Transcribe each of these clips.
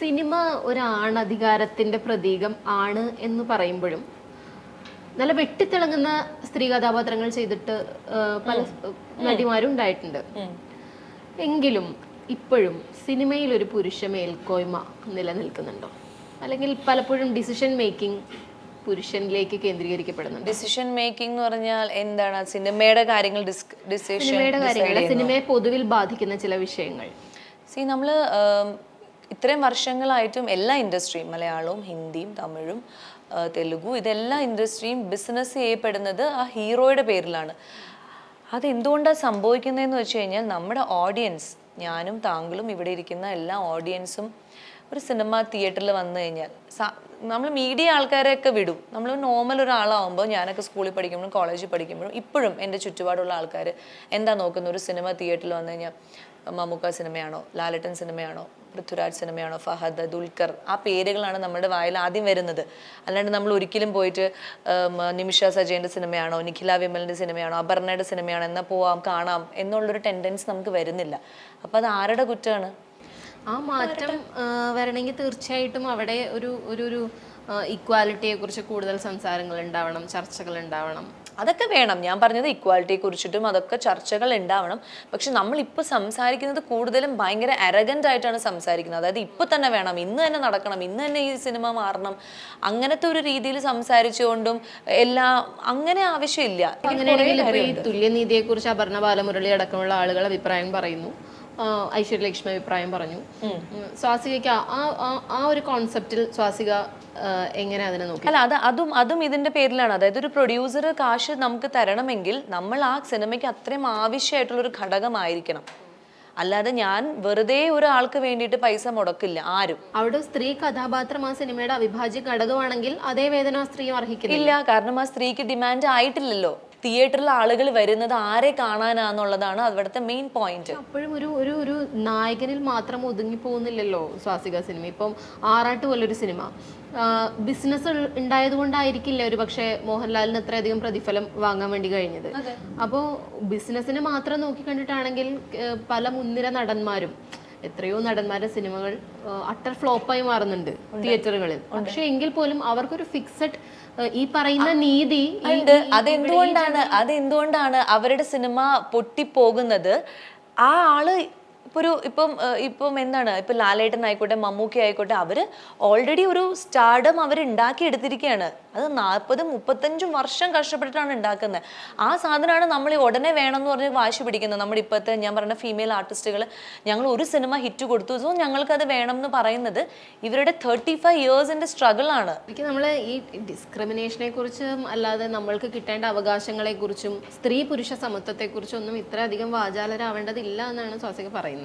Cinema ഒരു ആണധികാരത്തിന്റെ പ്രതീകം ആണ് എന്ന് പറയുമ്പോഴും നല്ല വെട്ടിത്തിളങ്ങുന്ന സ്ത്രീ കഥാപാത്രങ്ങൾ ചെയ്തിട്ട് പല നടിമാരും ഉണ്ടായിട്ടുണ്ട്. എങ്കിലും ഇപ്പോഴും സിനിമയിൽ ഒരു പുരുഷ മേൽക്കോയ്മ നിലനിൽക്കുന്നുണ്ടോ? അല്ലെങ്കിൽ പലപ്പോഴും ഡിസിഷൻ മേക്കിംഗ് പുരുഷനിലേക്ക് കേന്ദ്രീകരിക്കപ്പെടുന്നുണ്ട്. ഡിസിഷൻ മേക്കിംഗ് എന്ന് പറഞ്ഞാൽ എന്താണ്? സിനിമയുടെ കാര്യങ്ങൾ സിനിമയെ പൊതുവിൽ ബാധിക്കുന്ന ചില വിഷയങ്ങൾ. നമ്മള് ഇത്രയും വർഷങ്ങളായിട്ടും എല്ലാ ഇൻഡസ്ട്രിയും, മലയാളവും ഹിന്ദിയും തമിഴും തെലുഗു, ഇതെല്ലാ ഇൻഡസ്ട്രിയും ബിസിനസ് ചെയ്യപ്പെടുന്നത് ആ ഹീറോയുടെ പേരിലാണ്. അതെന്തുകൊണ്ടാണ് സംഭവിക്കുന്നതെന്ന് വെച്ച് കഴിഞ്ഞാൽ നമ്മുടെ ഓഡിയൻസ്, ഞാനും താങ്കളും ഇവിടെ ഇരിക്കുന്ന എല്ലാ ഓഡിയൻസും ഒരു സിനിമ തിയേറ്ററിൽ വന്നു കഴിഞ്ഞാൽ നമ്മൾ മീഡിയ ആൾക്കാരെയൊക്കെ വിടും. നമ്മൾ നോർമൽ ഒരാളാവുമ്പോൾ, ഞാനൊക്കെ സ്കൂളിൽ പഠിക്കുമ്പോഴും കോളേജിൽ പഠിക്കുമ്പോഴും ഇപ്പോഴും എൻ്റെ ചുറ്റുപാടുള്ള ആൾക്കാർ എന്താ നോക്കുന്നത്? ഒരു സിനിമ തിയേറ്ററിൽ വന്നു കഴിഞ്ഞാൽ മമ്മൂക്ക സിനിമയാണോ, ലാലേട്ടൻ സിനിമയാണോ, പൃഥ്വിരാജ് സിനിമയാണോ, ഫഹദ്, ദുൽഖർ, ആ പേരുകളാണ് നമ്മുടെ വായിൽ ആദ്യം വരുന്നത്. അല്ലാണ്ട് നമ്മൾ ഒരിക്കലും പോയിട്ട് നിമിഷ സജയൻ്റെ സിനിമയാണോ, നിഖില വിമലിൻ്റെ സിനിമയാണോ, അപർണയുടെ സിനിമയാണോ, എന്നാൽ പോവാം കാണാം എന്നുള്ളൊരു ടെൻഡൻസി നമുക്ക് വരുന്നില്ല. അപ്പം അത് ആരുടെ കുറ്റമാണ്? ആ മാറ്റം വരണമെങ്കിൽ തീർച്ചയായിട്ടും അവിടെ ഒരു ഇക്വാലിറ്റിയെ കുറിച്ച് കൂടുതൽ സംസാരങ്ങൾ ഉണ്ടാവണം, ചർച്ചകൾ ഉണ്ടാവണം. അതൊക്കെ വേണം. ഞാൻ പറഞ്ഞത് ഇക്വാലിറ്റിയെ കുറിച്ചിട്ടും അതൊക്കെ ചർച്ചകൾ ഉണ്ടാവണം. പക്ഷെ നമ്മളിപ്പോൾ സംസാരിക്കുന്നത് കൂടുതലും ഭയങ്കര അരഗൻ്റ് ആയിട്ടാണ് സംസാരിക്കുന്നത്. അതായത് ഇപ്പം തന്നെ വേണം, ഇന്ന് തന്നെ നടക്കണം, ഇന്ന് തന്നെ ഈ സിനിമ മാറണം, അങ്ങനത്തെ ഒരു രീതിയിൽ സംസാരിച്ചുകൊണ്ടും അങ്ങനെ ആവശ്യമില്ല. അങ്ങനെയാണെങ്കിൽ ഈ തുല്യനീതിയെ കുറിച്ച് അപർണ ബാലമുരളി അടക്കമുള്ള ആളുകൾ അഭിപ്രായം പറയുന്നു, ഐശ്വര്യലക്ഷ്മി അഭിപ്രായം പറഞ്ഞു. സ്വാസികയ്ക്ക് ആ ഒരു കോൺസെപ്റ്റിൽ സ്വാസിക എങ്ങനെ അതിനെ നോക്കി? അല്ല, അതും ഇതിന്റെ പേരിലാണ്. അതായത് ഒരു പ്രൊഡ്യൂസർ കാശ് നമുക്ക് തരണമെങ്കിൽ നമ്മൾ ആ സിനിമയ്ക്ക് അത്രയും ആവശ്യമായിട്ടുള്ള ഒരു ഘടകമായിരിക്കണം. അല്ലാതെ ഞാൻ വെറുതെ ഒരാൾക്ക് വേണ്ടിയിട്ട് പൈസ മുടക്കില്ല ആരും. അവിടെ സ്ത്രീ കഥാപാത്രം ആ സിനിമയുടെ അവിഭാജ്യ ഘടകമാണെങ്കിൽ അതേ വേദന ആ സ്ത്രീ അർഹിക്കുന്നില്ല. കാരണം ആ സ്ത്രീക്ക് ഡിമാൻഡ് ആയിട്ടില്ലല്ലോ. തിയേറ്ററിൽ ആളുകൾ വരുന്നത് ആരെ കാണാനാന്നുള്ളതാണ് അവിടുത്തെ മെയിൻ പോയിന്റ്. അപ്പോഴും ഒരു നായകനിൽ മാത്രം ഒതുങ്ങി പോകുന്നില്ലല്ലോ സ്വാസിക സിനിമ. ഇപ്പം ആറാട്ട് പോലൊരു സിനിമ ബിസിനസ് ഉണ്ടായത് കൊണ്ടായിരിക്കില്ല ഒരു പക്ഷേ മോഹൻലാലിന് അത്രയധികം പ്രതിഫലം വാങ്ങാൻ വേണ്ടി കഴിഞ്ഞത്. അപ്പോൾ ബിസിനസ്സിനെ മാത്രം നോക്കി കണ്ടിട്ടാണെങ്കിൽ പല മുൻനിര നടന്മാരും, എത്രയോ നടന്മാരുടെ സിനിമകൾ അട്ടർ ഫ്ലോപ്പായി മാറുന്നുണ്ട് തിയേറ്ററുകളിൽ. പക്ഷെ എങ്കിൽ പോലും അവർക്കൊരു ഫിക്സഡ് ഈ പറയുന്ന നീതി ഉണ്ട്. അതെന്തുകൊണ്ടാണ് അവരുടെ സിനിമ പൊട്ടിപ്പോകുന്നത്? ആ ആള് ഇപ്പം എന്താണ്, ഇപ്പം ലാലേട്ടൻ ആയിക്കോട്ടെ, മമ്മൂക്കി ആയിക്കോട്ടെ, അവര് ഓൾറെഡി ഒരു സ്റ്റാർഡം അവർ ഉണ്ടാക്കിയെടുത്തിരിക്കുകയാണ്. അത് 40-35 വർഷം കഷ്ടപ്പെട്ടിട്ടാണ് ഉണ്ടാക്കുന്നത്. ആ സാധനമാണ് നമ്മൾ ഉടനെ വേണം എന്ന് പറഞ്ഞ് വാശി പിടിക്കുന്നത്. നമ്മുടെ ഇപ്പോഴത്തെ ഞാൻ പറഞ്ഞ ഫീമെയിൽ ആർട്ടിസ്റ്റുകൾ, ഞങ്ങൾ ഒരു സിനിമ ഹിറ്റ് കൊടുത്തു, സോ ഞങ്ങൾക്കത് വേണം എന്ന് പറയുന്നത് ഇവരുടെ 35 ഇയേഴ്സിന്റെ സ്ട്രഗിൾ ആണ്. നമ്മൾ ഈ ഡിസ്ക്രിമിനേഷനെ കുറിച്ചും അല്ലാതെ നമ്മൾക്ക് കിട്ടേണ്ട അവകാശങ്ങളെ കുറിച്ചും സ്ത്രീ പുരുഷ സമത്വത്തെ കുറിച്ചും ഒന്നും ഇത്രയധികം വാചാലരാവേണ്ടതില്ല എന്നാണ് സ്വാസിക പറയുന്നത്.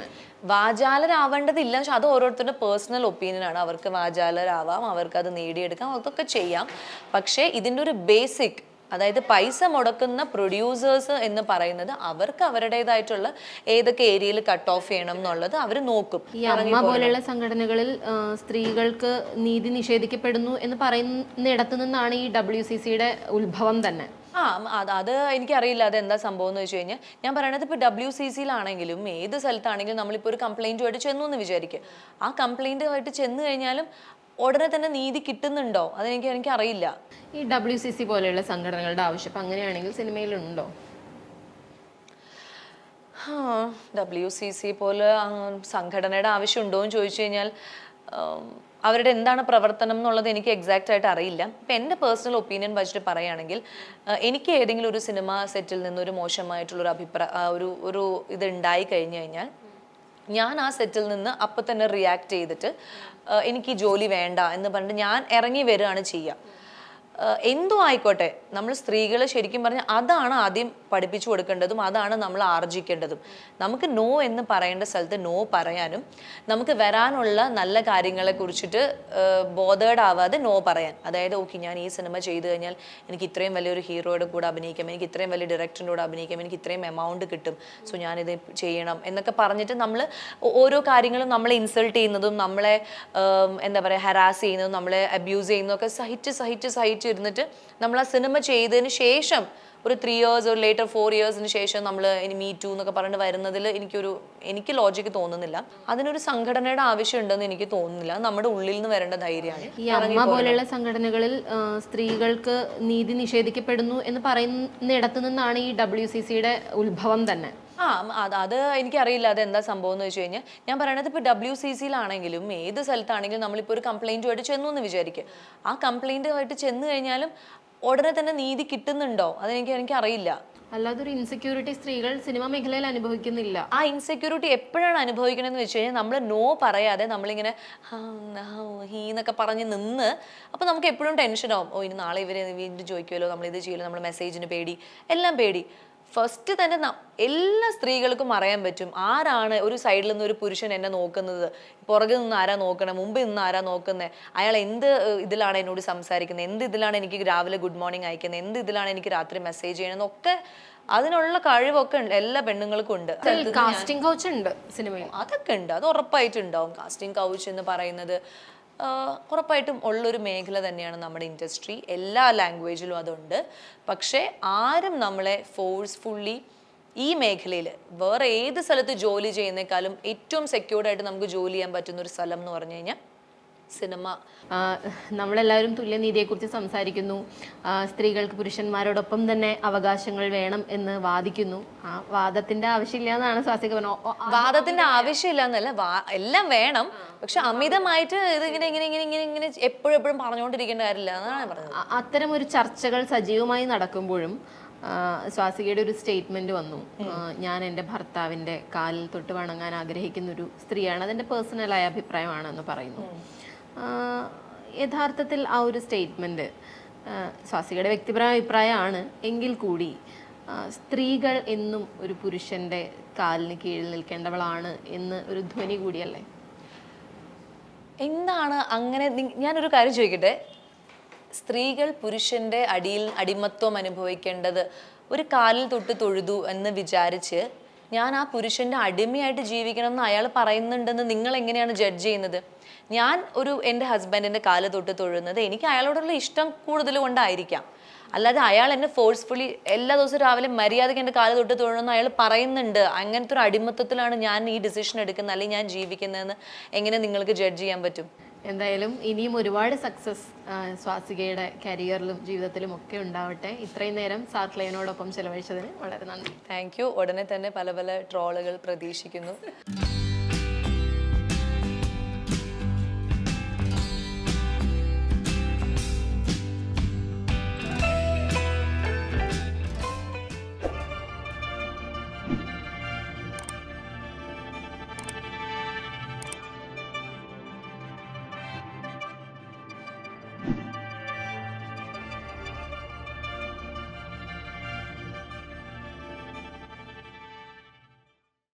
വാചാലരാവേണ്ടതില്ല, പക്ഷെ അത് ഓരോരുത്തരുടെ പേഴ്സണൽ ഒപ്പീനിയൻ ആണ്. അവർക്ക് വാചാലരാവാം, അവർക്ക് അത് നേടിയെടുക്കാം, അതൊക്കെ ചെയ്യാം. പക്ഷേ ഇതിൻ്റെ ഒരു ബേസിക്, അതായത് പൈസ മുടക്കുന്ന പ്രൊഡ്യൂസേഴ്സ് എന്ന് പറയുന്നത് അവർക്ക് അവരുടേതായിട്ടുള്ള ഏതൊക്കെ ഏരിയയിൽ കട്ട് ഓഫ് ചെയ്യണം എന്നുള്ളത് അവർ നോക്കും. ഈ അമ്മ പോലെയുള്ള സംഘടനകളിൽ സ്ത്രീകൾക്ക് നീതി നിഷേധിക്കപ്പെടുന്നു എന്ന് പറയുന്നിടത്തു നിന്നാണ് ഈ WCCയുടെ ഉത്ഭവം തന്നെ. അത് എനിക്കറിയില്ല അതെന്താ സംഭവം എന്ന് വെച്ച് കഴിഞ്ഞാൽ. ഞാൻ പറയണത് ഇപ്പോൾ WCCയിലാണെങ്കിലും ഏത് സ്ഥലത്താണെങ്കിലും നമ്മളിപ്പോൾ ഒരു കംപ്ലൈൻറ്റുമായിട്ട് ചെന്നു എന്ന് വിചാരിക്കുക. ആ കംപ്ലൈൻറ്റുമായിട്ട് ചെന്ന് കഴിഞ്ഞാലും ഉടനെ തന്നെ നീതി കിട്ടുന്നുണ്ടോ എനിക്കറിയില്ല. ഈ WCC പോലെയുള്ള സംഘടനകളുടെ ആവശ്യം അങ്ങനെയാണെങ്കിൽ സിനിമയിലുണ്ടോ? WCC പോലെ സംഘടനയുടെ ആവശ്യം ഉണ്ടോ എന്ന് ചോദിച്ചു കഴിഞ്ഞാൽ അവരുടെ എന്താണ് പ്രവർത്തനം എന്നുള്ളത് എനിക്ക് എക്സാക്റ്റ് ആയിട്ട് അറിയില്ല. ഇപ്പം എൻ്റെ പേഴ്സണൽ ഒപ്പീനിയൻ വെച്ചിട്ട് പറയുകയാണെങ്കിൽ, എനിക്ക് ഏതെങ്കിലും ഒരു സിനിമ സെറ്റിൽ നിന്നൊരു മോശമായിട്ടുള്ളൊരു ഒരു ഇത് ഉണ്ടായി കഴിഞ്ഞു കഴിഞ്ഞാൽ ഞാൻ ആ സെറ്റിൽ നിന്ന് അപ്പം തന്നെ റിയാക്ട് ചെയ്തിട്ട് എനിക്ക് ജോലി വേണ്ട എന്ന് പറഞ്ഞിട്ട് ഞാൻ ഇറങ്ങി വരികയാണ് ചെയ്യുക. എന്തോ ആയിക്കോട്ടെ, നമ്മൾ സ്ത്രീകൾ ശരിക്കും പറഞ്ഞാൽ അതാണ് ആദ്യം പഠിപ്പിച്ചു കൊടുക്കേണ്ടതും അതാണ് നമ്മൾ ആർജിക്കേണ്ടതും. നമുക്ക് നോ എന്ന് പറയേണ്ട സ്ഥലത്ത് നോ പറയാനും, നമുക്ക് വരാനുള്ള നല്ല കാര്യങ്ങളെ കുറിച്ചിട്ട് ബോധേഡ് ആവാതെ നോ പറയാൻ. അതായത് ഓക്കെ, ഞാൻ ഈ സിനിമ ചെയ്തു കഴിഞ്ഞാൽ എനിക്ക് ഇത്രയും വലിയൊരു ഹീറോയുടെ കൂടെ അഭിനയിക്കാം, എനിക്ക് ഇത്രയും വലിയ ഡയറക്ടറിൻ്റെ കൂടെ അഭിനയിക്കാം, എനിക്ക് ഇത്രയും എമൗണ്ട് കിട്ടും, സോ ഞാനിത് ചെയ്യണം എന്നൊക്കെ പറഞ്ഞിട്ട് നമ്മൾ ഓരോ കാര്യങ്ങളും നമ്മളെ ഇൻസൾട്ട് ചെയ്യുന്നതും നമ്മളെ എന്താ പറയുക ഹരാസ് ചെയ്യുന്നതും നമ്മളെ അബ്യൂസ് ചെയ്യുന്നതും ഒക്കെ സഹിച്ച് ഇരുന്നിട്ട് നമ്മൾ ആ സിനിമ ചെയ്തതിന് ശേഷം ഒരു 3 years ഒരു ലേറ്റർ 4 yearsന് ശേഷം നമ്മൾ ഇനി മീ ടു എന്നൊക്കെ പറഞ്ഞിട്ട് വരുന്നതിൽ എനിക്ക് ലോജിക്ക് തോന്നുന്നില്ല. അതിനൊരു സംഘടനയുടെ ആവശ്യമുണ്ടെന്ന് എനിക്ക് തോന്നുന്നില്ല. നമ്മുടെ ഉള്ളിൽ നിന്ന് വരേണ്ട ധൈര്യമാണ്. ഈ അമ്മ പോലെയുള്ള സംഘടനകളിൽ സ്ത്രീകൾക്ക് നീതി നിഷേധിക്കപ്പെടുന്നു എന്ന് പറയുന്നിടത്തു നിന്നാണ് ഈ WCCയുടെ ഉത്ഭവം തന്നെ. അത് എനിക്കറിയില്ല അതെന്താ സംഭവം എന്ന് വെച്ച് കഴിഞ്ഞാൽ, ഞാൻ പറയണത് ഇപ്പോൾ WCCയിലാണെങ്കിലും ഏത് സ്ഥലത്താണെങ്കിലും നമ്മളിപ്പോൾ ഒരു കംപ്ലൈൻറ്റുമായിട്ട് ചെന്നു എന്ന് വിചാരിക്കുക. ആ കംപ്ലൈൻറ്റുമായിട്ട് ചെന്ന് കഴിഞ്ഞാലും ഉടനെ തന്നെ നീതി കിട്ടുന്നുണ്ടോ എനിക്കറിയില്ല. അല്ലാതെ ഒരു ഇൻസെക്യൂരിറ്റി സ്ത്രീകൾ സിനിമാ മേഖലയിൽ അനുഭവിക്കുന്നില്ല. ആ ഇൻസെക്യൂരിറ്റി എപ്പോഴാണ് അനുഭവിക്കണമെന്ന് വെച്ച് കഴിഞ്ഞാൽ, നമ്മൾ നോ പറയാതെ നമ്മളിങ്ങനെ എന്നൊക്കെ പറഞ്ഞ് നിന്ന്, അപ്പോൾ നമുക്ക് എപ്പോഴും ടെൻഷനാവും. ഇനി നാളെ ഇവരെ വീണ്ടും ചോദിക്കുമല്ലോ, നമ്മളിത് ചെയ്യലോ, നമ്മൾ മെസ്സേജിന് പേടി, എല്ലാം പേടി. ഫസ്റ്റ് തന്നെ എല്ലാ സ്ത്രീകൾക്കും അറിയാൻ പറ്റും ആരാണ് ഒരു സൈഡിൽ നിന്ന് ഒരു പുരുഷൻ എന്നെ നോക്കുന്നത്, പുറകിൽ നിന്ന് ആരാ നോക്കണേ, മുമ്പിൽ നിന്ന് ആരാ നോക്കുന്നത്, അയാൾ എന്ത് ഇതിലാണ് എന്നോട് സംസാരിക്കുന്നത്, എന്ത് ഇതിലാണ് എനിക്ക് രാവിലെ ഗുഡ് മോർണിംഗ് അയക്കുന്നത്, എന്ത് ഇതിലാണ് എനിക്ക് രാത്രി മെസ്സേജ് ചെയ്യണമെന്നൊക്കെ അതിനുള്ള കഴിവൊക്കെ ഉണ്ട്, എല്ലാ പെണ്ണുങ്ങൾക്കും ഉണ്ട്. കാസ്റ്റിംഗ് കൗച്ച് ഉണ്ട് സിനിമയിൽ, അതൊക്കെ ഉണ്ട്, അത് ഉറപ്പായിട്ടുണ്ടാവും. കാസ്റ്റിംഗ് കൗച്ച് എന്ന് പറയുന്നത് ഉറപ്പായിട്ടും ഉള്ളൊരു മേഖല തന്നെയാണ് നമ്മുടെ ഇൻഡസ്ട്രി. എല്ലാ ലാംഗ്വേജിലും അതുണ്ട്. പക്ഷേ ആരും നമ്മളെ ഫോഴ്സ്ഫുള്ളി ഈ മേഖലയിൽ വേറെ ഏത് സ്ഥലത്ത് ജോലി ചെയ്യുന്നേക്കാളും ഏറ്റവും സെക്യൂർഡായിട്ട് നമുക്ക് ജോലി ചെയ്യാൻ പറ്റുന്ന ഒരു സ്ഥലം എന്ന് പറഞ്ഞു കഴിഞ്ഞാൽ സിനിമ. നമ്മളെല്ലാവരും തുല്യനീതിയെക്കുറിച്ച് സംസാരിക്കുന്നു, സ്ത്രീകൾക്ക് പുരുഷന്മാരോടൊപ്പം തന്നെ അവകാശങ്ങൾ വേണം എന്ന് വാദിക്കുന്നു. ആ വാദത്തിന്റെ ആവശ്യമില്ല എന്നാണ് സ്വാസിക പറഞ്ഞത്. വാദത്തിന്റെ ആവശ്യമില്ല എന്നല്ല, എല്ലാം വേണം, പക്ഷെ അമിതമായിട്ട് ഇങ്ങനെ എപ്പോഴും പറഞ്ഞുകൊണ്ടിരിക്കേണ്ട കാര്യമില്ല എന്നാണ് പറഞ്ഞത്. അത്തരം ഒരു ചർച്ചകൾ സജീവമായി നടക്കുമ്പോഴും സ്വാസികയുടെ ഒരു സ്റ്റേറ്റ്മെന്റ് വന്നു, ഞാൻ എൻ്റെ ഭർത്താവിൻ്റെ കാലിൽ തൊട്ട് വണങ്ങാൻ ആഗ്രഹിക്കുന്ന ഒരു സ്ത്രീയാണ്, അതെൻ്റെ പേഴ്സണലായ അഭിപ്രായമാണെന്ന് പറയുന്നു. യഥാർത്ഥത്തിൽ ആ ഒരു സ്റ്റേറ്റ്മെന്റ് സ്വാസികയുടെ വ്യക്തിപരമായ അഭിപ്രായമാണ് എങ്കിൽ കൂടി സ്ത്രീകൾ എന്നും ഒരു പുരുഷന്റെ കാലിന് കീഴിൽ നിൽക്കേണ്ടവളാണ് എന്ന് ഒരു ധ്വനി കൂടിയല്ലേ? എന്താണ് അങ്ങനെ? ഞാനൊരു കാര്യം ചോദിക്കട്ടെ, സ്ത്രീകൾ പുരുഷന്റെ അടിമത്വം അനുഭവിക്കേണ്ടത് ഒരു കാലിൽ തൊട്ട് തൊഴുതു എന്ന് വിചാരിച്ച് ഞാൻ ആ പുരുഷന്റെ അടിമയായിട്ട് ജീവിക്കണം എന്ന് അയാൾ പറയുന്നുണ്ടെന്ന് നിങ്ങൾ എങ്ങനെയാണ് ജഡ്ജ് ചെയ്യുന്നത്? ഞാൻ എൻ്റെ ഹസ്ബൻഡിന്റെ കാല് തൊട്ട് തൊഴുന്നത് എനിക്ക് അയാളോടുള്ള ഇഷ്ടം കൂടുതൽ കൊണ്ടായിരിക്കാം, അല്ലാതെ അയാൾ എന്നെ ഫോഴ്സ്ഫുള്ളി എല്ലാ ദിവസവും രാവിലെ മര്യാദയ്ക്ക് എൻ്റെ കാല് തൊട്ട് തൊഴണമെന്ന് അയാൾ പറയുന്നുണ്ട്. അങ്ങനത്തെ ഒരു അടിമത്തത്തിലാണ് ഞാൻ ഈ ഡിസിഷൻ എടുക്കുന്നത് അല്ലെങ്കിൽ ഞാൻ ജീവിക്കുന്നതെന്ന് എങ്ങനെ നിങ്ങൾക്ക് ജഡ്ജ് ചെയ്യാൻ പറ്റും? എന്തായാലും ഇനിയും ഒരുപാട് സക്സസ് സ്വാസികയുടെ കരിയറിലും ജീവിതത്തിലും ഒക്കെ ഉണ്ടാവട്ടെ. ഇത്രയും നേരം സാർക്ലൈനോടൊപ്പം ചെലവഴിച്ചതിന് വളരെ നന്ദി. Thank you. ഉടനെ തന്നെ പല പല ട്രോളുകൾ പ്രതീക്ഷിക്കുന്നു.